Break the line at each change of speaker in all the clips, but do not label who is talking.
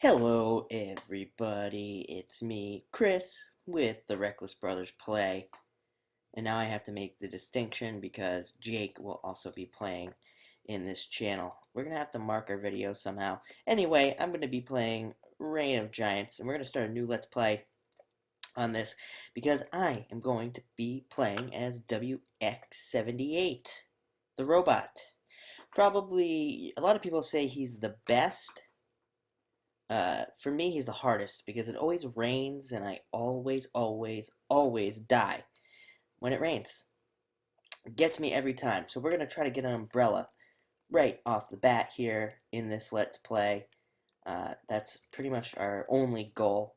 Hello, everybody. It's me, Chris, with the Reckless Brothers Play. And now I have to make the distinction because Jake will also be playing in this channel. We're going to have to mark our video somehow. Anyway, I'm going to be playing Reign of Giants, and we're going to start a new Let's Play on this because I am going to be playing as WX78, the robot. Probably, a lot of people say he's the best. For me, he's the hardest because it always rains and I always, always, always die when it rains. It gets me every time. So we're going to try to get an umbrella right off the bat here in this Let's Play. That's pretty much our only goal.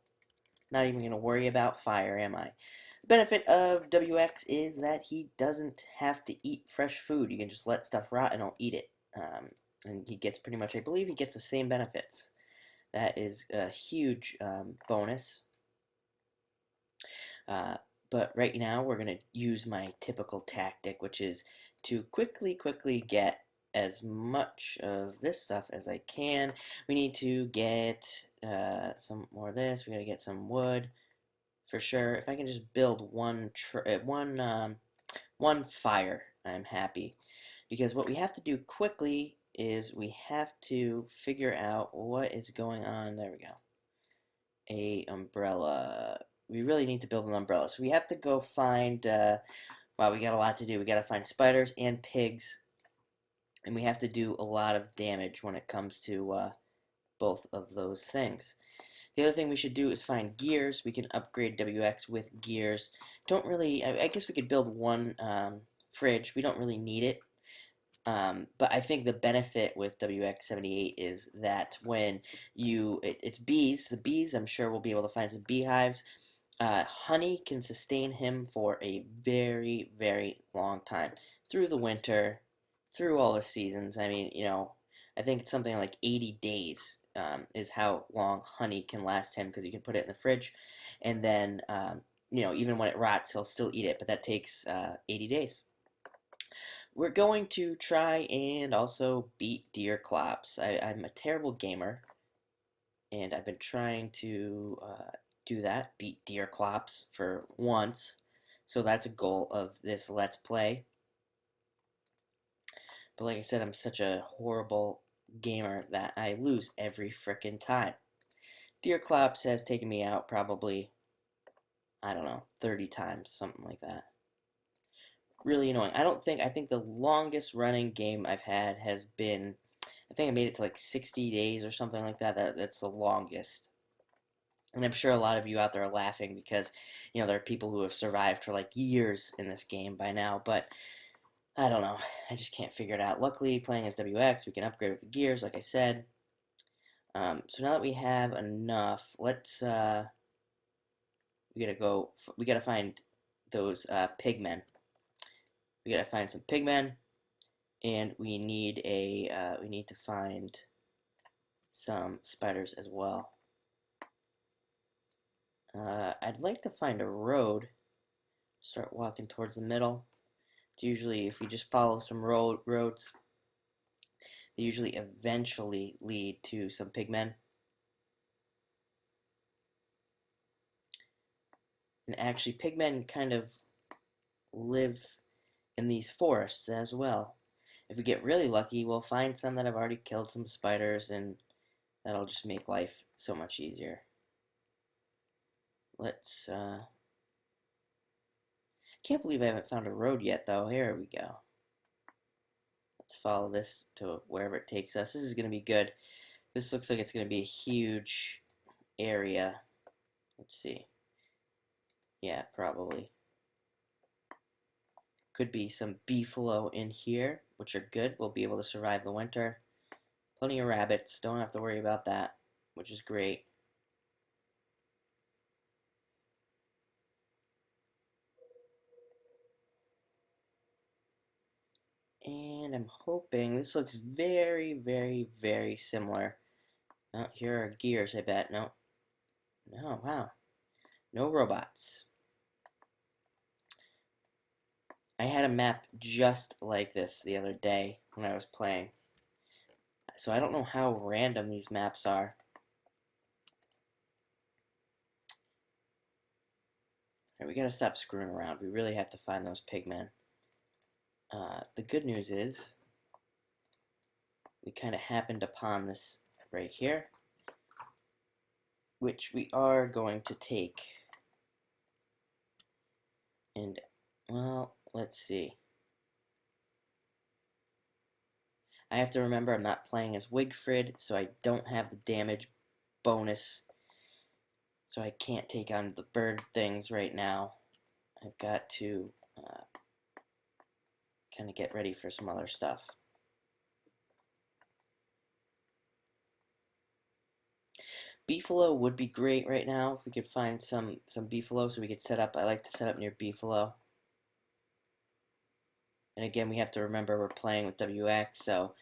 Not even going to worry about fire, am I? The benefit of WX is that he doesn't have to eat fresh food. You can just let stuff rot and he'll eat it. And he gets pretty much, I believe he gets the same benefits. That is a huge bonus. But right now we're going to use my typical tactic, which is to quickly get as much of this stuff as I can. We need to get some more of this. We got to get some wood for sure. If I can just build one fire, I'm happy. Because what we have to do quickly is we have to figure out what is going on. There we go. A umbrella. We really need to build an umbrella. So we have to go find, wow, we got a lot to do. We got to find spiders and pigs. And we have to do a lot of damage when it comes to both of those things. The other thing we should do is find gears. We can upgrade WX with gears. Don't really, I guess we could build one fridge. We don't really need it. But I think the benefit with WX78 is that when it's bees, the bees I'm sure we'll be able to find some beehives. Honey can sustain him for a very, very long time. Through the winter, through all the seasons. I mean, I think it's something like 80 days is how long honey can last him because you can put it in the fridge. And then, even when it rots, he'll still eat it, but that takes 80 days. We're going to try and also beat Deerclops. I'm a terrible gamer, and I've been trying to do that, beat Deerclops for once. So that's a goal of this Let's Play. But like I said, I'm such a horrible gamer that I lose every frickin' time. Deerclops has taken me out probably, I don't know, 30 times, something like that. Really annoying. I think the longest running game I've had has been, I think I made it to like 60 days or something like that. That's the longest. And I'm sure a lot of you out there are laughing because, there are people who have survived for like years in this game by now, but I don't know. I just can't figure it out. Luckily, playing as WX, we can upgrade with the gears, like I said. So now that we have enough, let's, we gotta find those pigmen. We gotta find some pigmen, and we need to find some spiders as well. I'd like to find a road. Start walking towards the middle. It's usually, if we just follow some roads, they usually eventually lead to some pigmen. And actually, pigmen kind of live in these forests as well. If we get really lucky, we'll find some that have already killed some spiders, and that'll just make life so much easier. Let's, can't believe I haven't found a road yet, though. Here we go. Let's follow this to wherever it takes us. This is going to be good. This looks like it's going to be a huge area. Let's see. Yeah, probably. Could be some beefalo in here, which are good. We'll be able to survive the winter. Plenty of rabbits. Don't have to worry about that, which is great. And I'm hoping, this looks very, very, very similar. Oh, here are gears, I bet. No. No, wow. No robots. I had a map just like this the other day when I was playing. So I don't know how random these maps are. Right, we gotta stop screwing around. We really have to find those pigmen. The good news is we kind of happened upon this right here, which we are going to take. And, well, let's see. I have to remember I'm not playing as Wigfrid, so I don't have the damage bonus. So I can't take on the bird things right now. I've got to kind of get ready for some other stuff. Beefalo would be great right now if we could find some beefalo so we could set up. I like to set up near beefalo. And again, we have to remember we're playing with WX, so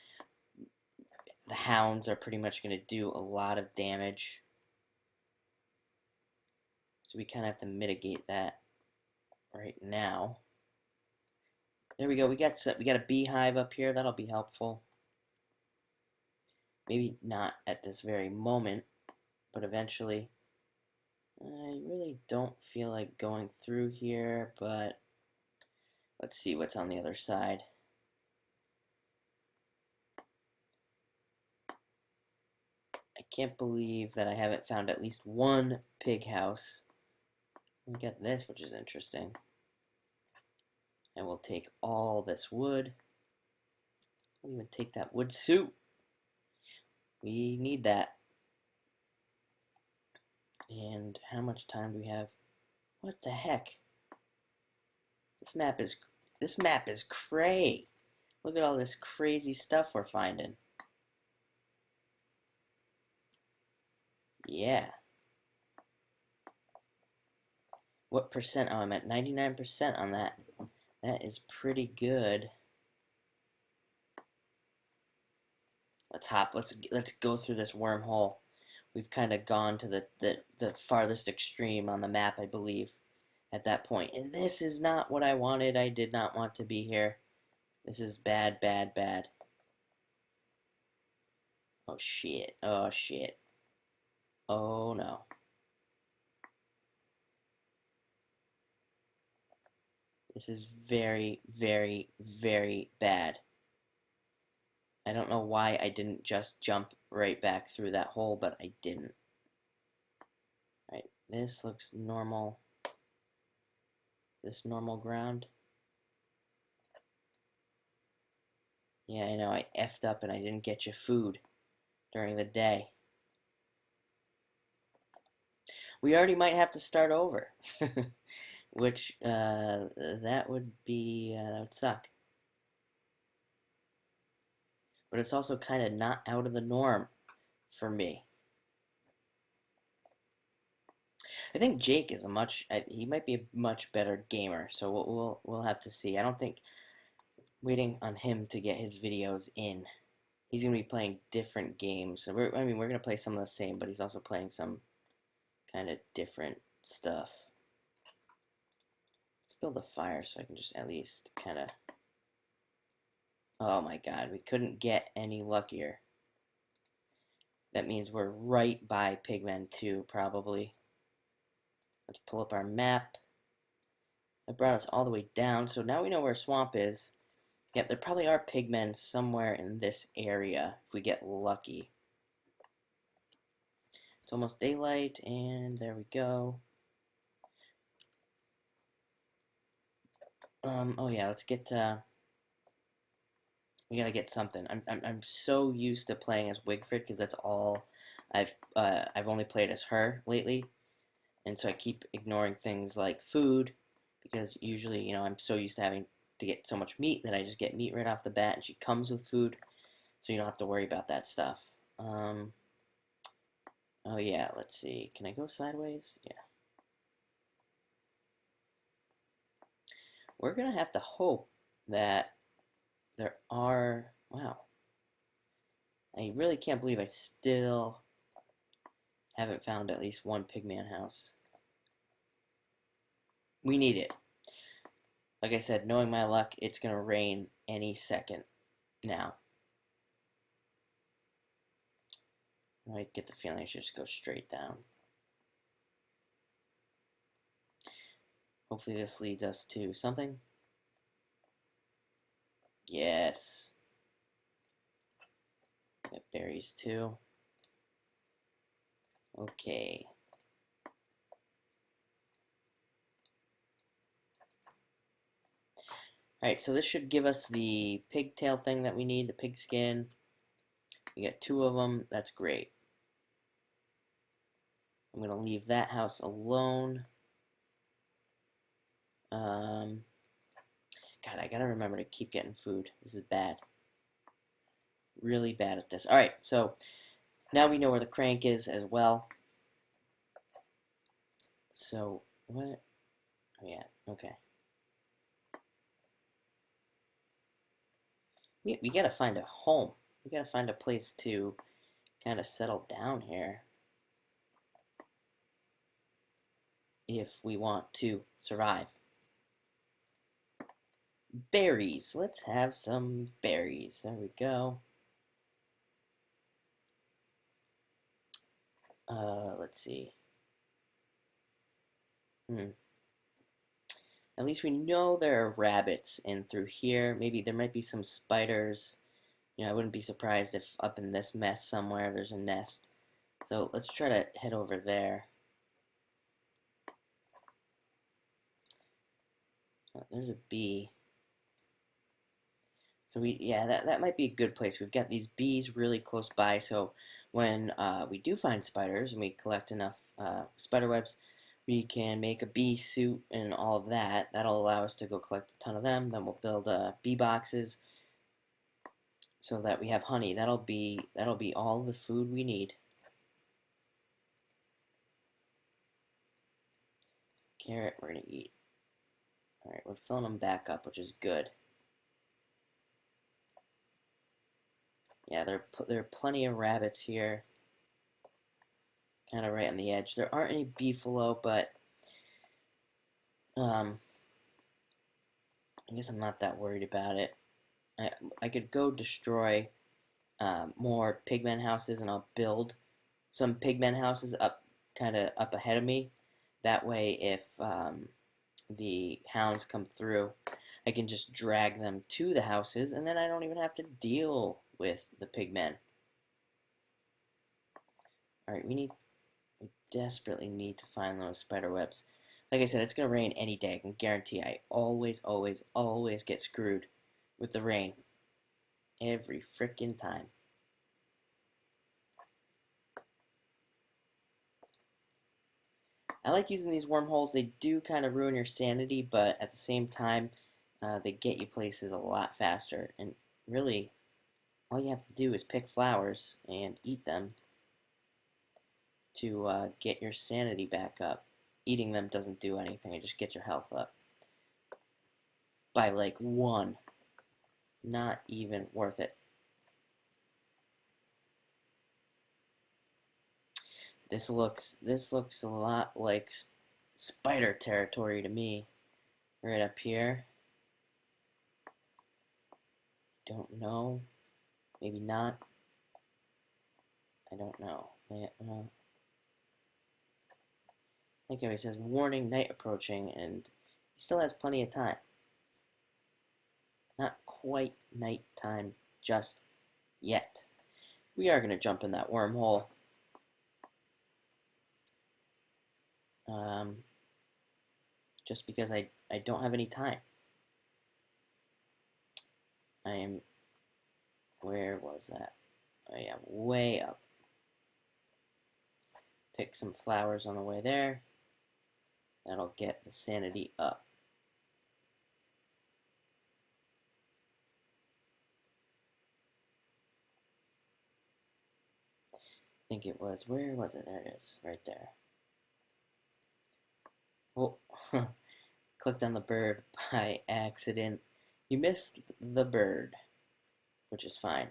the hounds are pretty much going to do a lot of damage. So we kind of have to mitigate that right now. There we go. We got a beehive up here. That'll be helpful. Maybe not at this very moment, but eventually. I really don't feel like going through here, but let's see what's on the other side. I can't believe that I haven't found at least one pig house. We got this, which is interesting. And we'll take all this wood. I'll even take that wood suit. We need that. And how much time do we have? What the heck? This map is cray. Look at all this crazy stuff we're finding. Yeah. What percent? Oh, I'm at 99% on that. That is pretty good. Let's hop. Let's go through this wormhole. We've kind of gone to the farthest extreme on the map, I believe, at that point. And this is not what I wanted. I did not want to be here. This is bad, bad, bad. Oh, shit. Oh, shit. Oh, no. This is very, very, very bad. I don't know why I didn't just jump right back through that hole, but I didn't. Right, this looks normal. Is this normal ground? Yeah, I know, I effed up and I didn't get you food during the day. We already might have to start over. Which, that would suck. But it's also kind of not out of the norm for me. I think Jake is he might be a much better gamer, so we'll have to see. I don't think waiting on him to get his videos in. He's gonna be playing different games. So we're gonna play some of the same, but he's also playing some kind of different stuff. Let's build a fire so I can just at least kind of. Oh my God, we couldn't get any luckier. That means we're right by Pigmen 2, probably. Let's pull up our map. That brought us all the way down, so now we know where Swamp is. Yep, there probably are pigmen somewhere in this area if we get lucky. It's almost daylight, and there we go. Oh yeah, let's get. We gotta get something. I'm so used to playing as Wigfrid because that's all I've only played as her lately, and so I keep ignoring things like food because usually I'm so used to having to get so much meat that I just get meat right off the bat, and she comes with food, so you don't have to worry about that stuff. Oh yeah, let's see. Can I go sideways? Yeah. We're gonna have to hope that there are. Wow. I really can't believe I still haven't found at least one pigman house. We need it. Like I said, knowing my luck, it's gonna rain any second now. I get the feeling I should just go straight down. Hopefully this leads us to something. Yes. Got berries too. Okay. Alright, so this should give us the pigtail thing that we need, the pig skin. We got 2 of them. That's great. I'm going to leave that house alone. God, I gotta remember to keep getting food. This is bad. Really bad at this. Alright, so now we know where the crank is as well. So, what? Oh, yeah, okay. We gotta find a home. We gotta find a place to kind of settle down here if we want to survive. Berries. Let's have some berries. There we go. Let's see. At least we know there are rabbits in through here. Maybe there might be some spiders. You know, I wouldn't be surprised if up in this mess somewhere there's a nest. So let's try to head over there. Oh, there's a bee. So yeah, that might be a good place. We've got these bees really close by, so when we do find spiders and we collect enough spider webs, we can make a bee suit and all of that. That'll allow us to go collect a ton of them. Then we'll build bee boxes so that we have honey. That'll be all the food we need. Carrot, we're gonna eat. All right, we're filling them back up, which is good. Yeah, there are plenty of rabbits here, kind of right on the edge. There aren't any beefalo, but I guess I'm not that worried about it. I could go destroy more pigmen houses, and I'll build some pigmen houses up, kind of up ahead of me. That way, if the hounds come through, I can just drag them to the houses, and then I don't even have to deal with the pigmen. Alright, we desperately need to find those spider webs. Like I said, it's going to rain any day. I can guarantee I always, always, always get screwed with the rain. Every frickin' time. I like using these wormholes. They do kind of ruin your sanity, but at the same time, they get you places a lot faster. And really, all you have to do is pick flowers and eat them to get your sanity back up. Eating them doesn't do anything. It just gets your health up by like 1. Not even worth it. This looks a lot like spider territory to me. Right up here. Don't know. Maybe not. I don't know. Like it says, warning, night approaching, and he still has plenty of time. Not quite nighttime just yet. We are going to jump in that wormhole. Just because I don't have any time. I am, where was that? Oh yeah, way up. Pick some flowers on the way there. That'll get the sanity up. I think it was, where was it? There it is, right there. Oh, clicked on the bird by accident. You missed the bird, which is fine.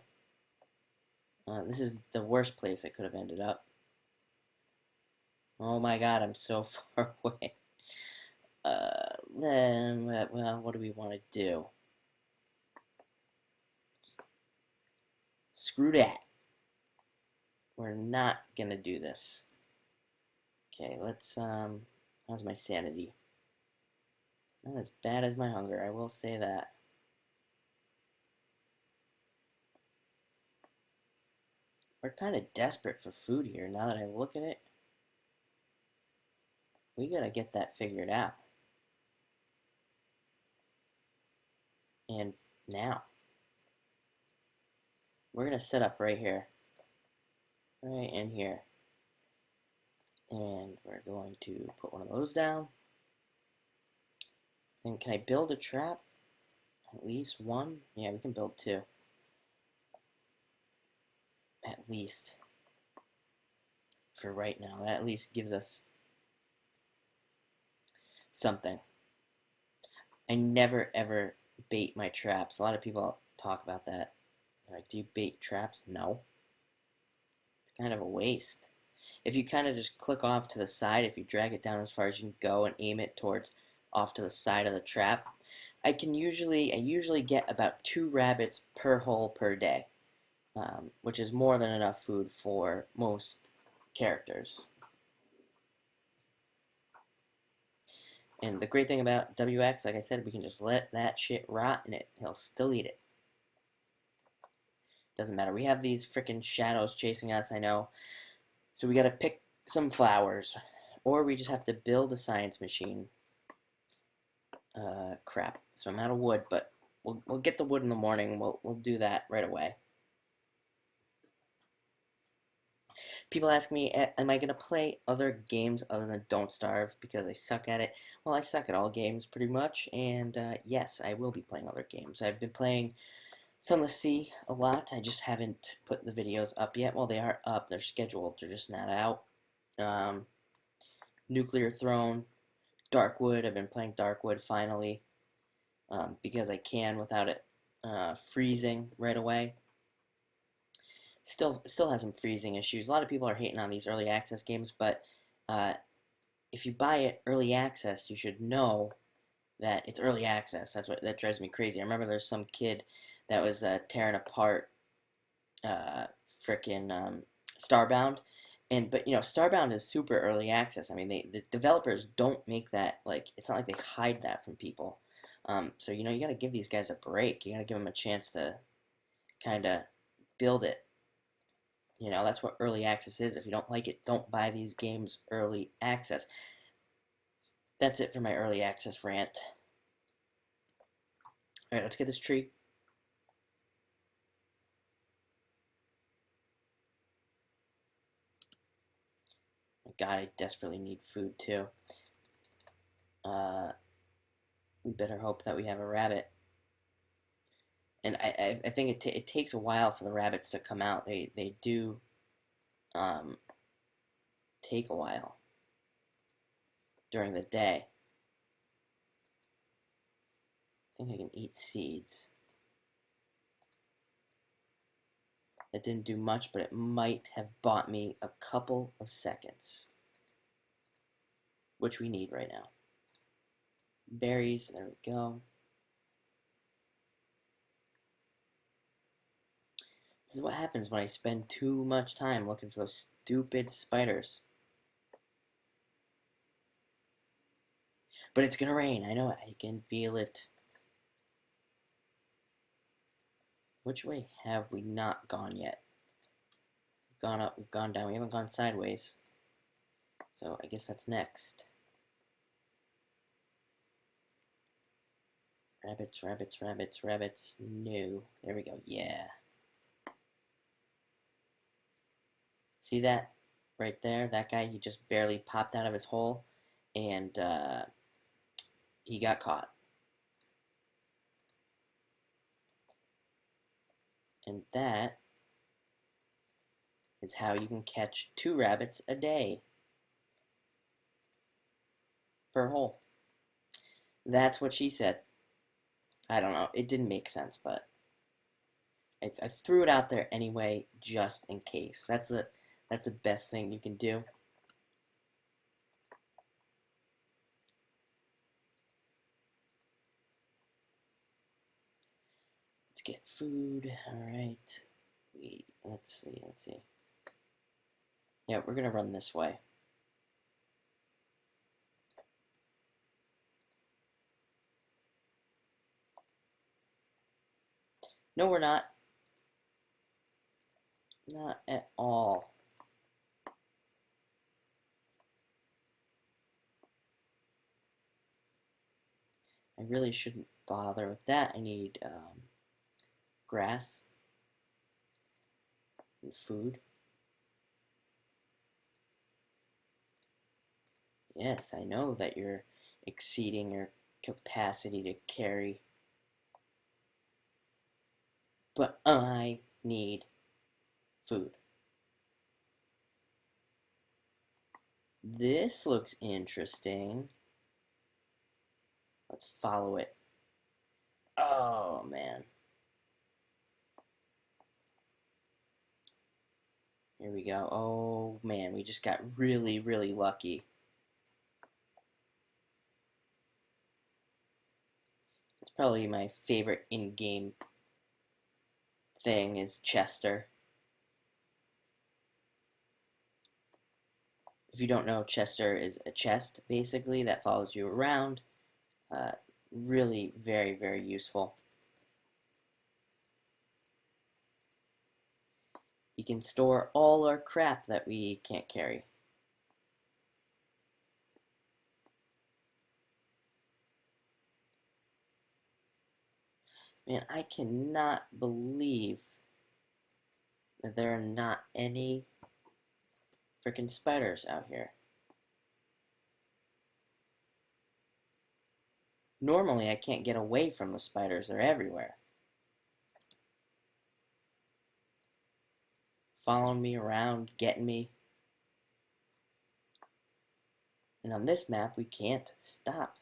This is the worst place I could have ended up. Oh my god, I'm so far away. Then, well, what do we want to do? Screw that. We're not gonna do this. Okay, let's, how's my sanity? Not as bad as my hunger, I will say that. We're kind of desperate for food here now that I look at it. We gotta get that figured out. And now, we're gonna set up right here. Right in here. And we're going to put one of those down. And can I build a trap? At least one? Yeah, we can build two. At least. For right now. That at least gives us something. I never ever bait my traps. A lot of people talk about that. They're like, do you bait traps? No. It's kind of a waste. If you kind of just click off to the side, if you drag it down as far as you can go and aim it towards off to the side of the trap, I usually get about 2 rabbits per hole per day, which is more than enough food for most characters. And the great thing about WX, like I said, we can just let that shit rot and he'll still eat it. Doesn't matter. We have these freaking shadows chasing us, I know. So we gotta pick some flowers. Or we just have to build a science machine. Crap. So I'm out of wood, but we'll get the wood in the morning. We'll do that right away. People ask me, am I going to play other games other than Don't Starve because I suck at it? Well, I suck at all games pretty much, and yes, I will be playing other games. I've been playing Sunless Sea a lot. I just haven't put the videos up yet. Well, they are up. They're scheduled. They're just not out. Nuclear Throne, Darkwood. I've been playing Darkwood finally because I can without it freezing right away. Still has some freezing issues. A lot of people are hating on these early access games, but if you buy it early access, you should know that it's early access. That drives me crazy. I remember there's some kid that was tearing apart frickin' Starbound, but you know, Starbound is super early access. I mean, the developers don't make that, like, it's not like they hide that from people. So you know, you gotta give these guys a break. You gotta give them a chance to kind of build it. You know, that's what early access is. If you don't like it, don't buy these games early access. That's it for my early access rant. Alright, let's get this tree. My God, I desperately need food too. We better hope that we have a rabbit. And I think it takes a while for the rabbits to come out. They do take a while during the day. I think I can eat seeds. It didn't do much, but it might have bought me a couple of seconds, which we need right now. Berries, there we go. This is what happens when I spend too much time looking for those stupid spiders. But it's gonna rain, I know it, I can feel it. Which way have we not gone yet? We've gone up, we've gone down, we haven't gone sideways. So I guess that's next. Rabbits, rabbits, rabbits, rabbits. No. There we go, yeah. See that? Right there, that guy, he just barely popped out of his hole, and he got caught. And that is how you can catch 2 rabbits a day per hole. That's what she said. I don't know. It didn't make sense, but I threw it out there anyway, just in case. That's the best thing you can do. Let's get food. All right. Let's see. Yeah, we're gonna run this way. No, we're not. Not at all. I really shouldn't bother with that. I need grass and food. Yes, I know that you're exceeding your capacity to carry, but I need food. This looks interesting. Let's follow it. Oh, man. Here we go. Oh, man, we just got really, really lucky. It's probably my favorite in-game thing is Chester. If you don't know, Chester is a chest, basically, that follows you around. Really very, very useful. You can store all our crap that we can't carry. Man, I cannot believe that there are not any freaking spiders out here. Normally, I can't get away from the spiders. They're everywhere. Following me around, getting me. And on this map, we can't stop.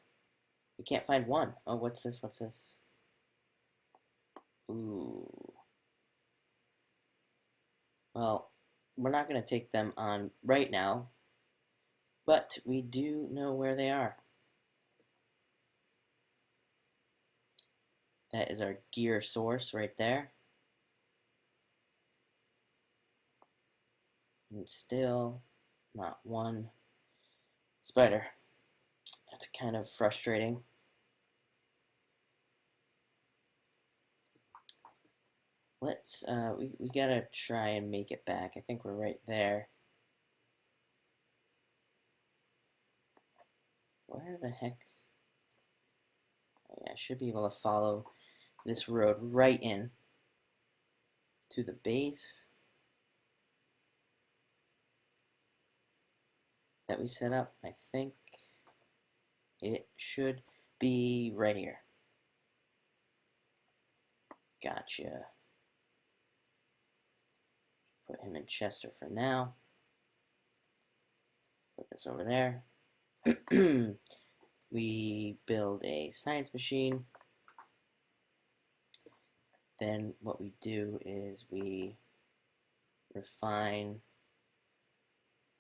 We can't find one. Oh, what's this? What's this? Ooh. Well, we're not going to take them on right now, but we do know where they are. That is our gear source right there. And still not one spider. That's kind of frustrating. Let's, we gotta try and make it back. I think we're right there. Where the heck? Oh, yeah, I should be able to follow this road right in to the base that we set up. I think it should be right here. Gotcha. Put him in Chester for now. Put this over there. We build a science machine. Then what we do is we refine.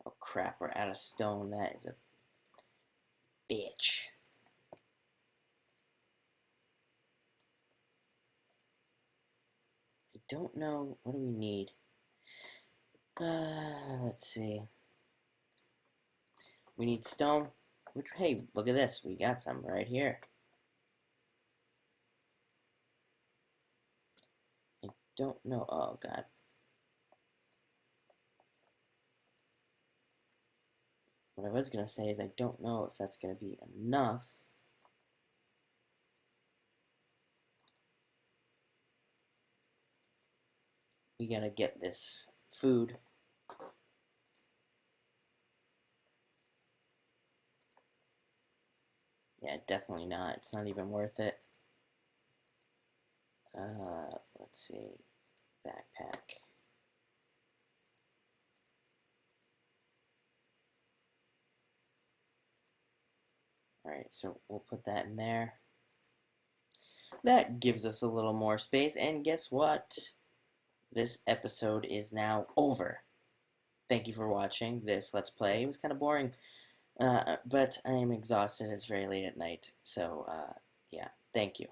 Oh crap, we're out of stone. That is a bitch. I don't know. What do we need? Let's see. We need stone. Which, hey, look at this. We got some right here. I don't know. Oh, God. What I was going to say is I don't know if that's going to be enough. We got to get this food. Yeah, definitely not. It's not even worth it. Let's see. Backpack. Alright, so we'll put that in there. That gives us a little more space, and guess what? This episode is now over. Thank you for watching this Let's Play. It was kind of boring, but I am exhausted. It's very late at night, so yeah, thank you.